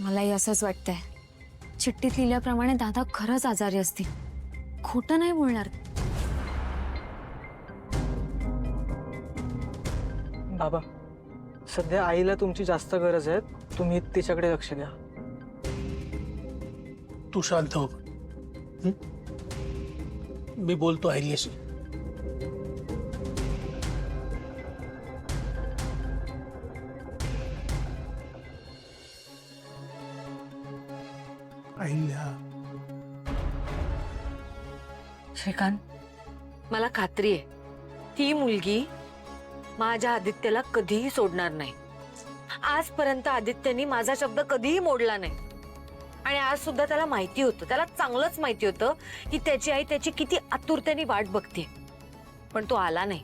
मलाही असंच वाटतंय. चिठ्ठीत लिहिल्याप्रमाणे दादा खरंच आजारी असतील. खोटं नाही बोलणार. बाबा, सध्या आईला तुमची जास्त गरज आहे. तुम्ही तिच्याकडे लक्ष द्या. तू शांत हो. मी बोलतो आईल्याशी. आईल्या, श्रीकांत, मला खात्री आहे ती मुलगी माझ्या आदित्यला कधीही सोडणार नाही. आजपर्यंत आदित्यनी माझा शब्द कधीही मोडला नाही. आणि आज सुद्धा त्याला माहिती होतं, त्याला चांगलंच माहिती होतं की त्याची आई त्याची किती आतुरतेने वाट बघते. पण तो आला नाही.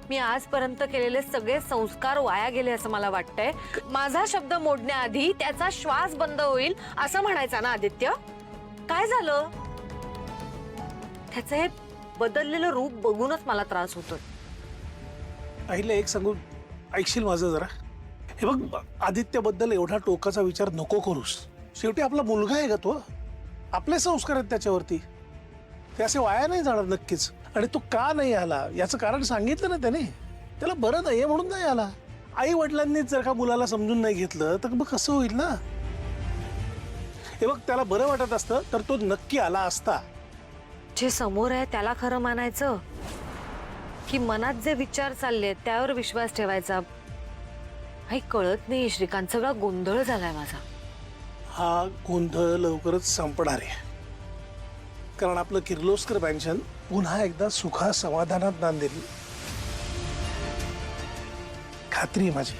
मी आजपर्यंत केलेले सगळे संस्कार वाया गेले असं मला वाटतंय. माझा शब्द मोडण्याआधी त्याचा श्वास बंद होईल असं म्हणायचा ना आदित्य? काय झालं? त्याचं हे बदललेलं रूप बघूनच मला त्रास होतोय. आईला एक सांगू, ऐकशील माझं जरा? हे बघ, आदित्यबद्दल एवढा टोकाचा विचार नको करूस. शेवटी आपला मुलगा आहे का तो? आपले संस्कार आहेत त्याच्यावरती. ते असे वाया नाही जाणार नक्कीच. आणि तो का नाही आला याचं कारण सांगितलं ना त्याने. त्याला बरं नाहीये म्हणून नाही आला. आई वडिलांनीच जर का मुलाला समजून नाही घेतलं तर मग कसं होईल ना? हे बघ, त्याला बरं वाटत असतं तर तो नक्की आला असता. जे समोर आहे त्याला खरं मानायचं की मनात जे विचार चालले त्यावर विश्वास ठेवायचा? काही कळत नाही श्रीकांत. सगळा गोंधळ झालाय माझा. हा गोंधळ लवकरच संपणार आहे. कारण आपलं किर्लोस्कर पेन्शन पुन्हा एकदा सुखा समाधानात नांदेल, खात्री आहे माझी.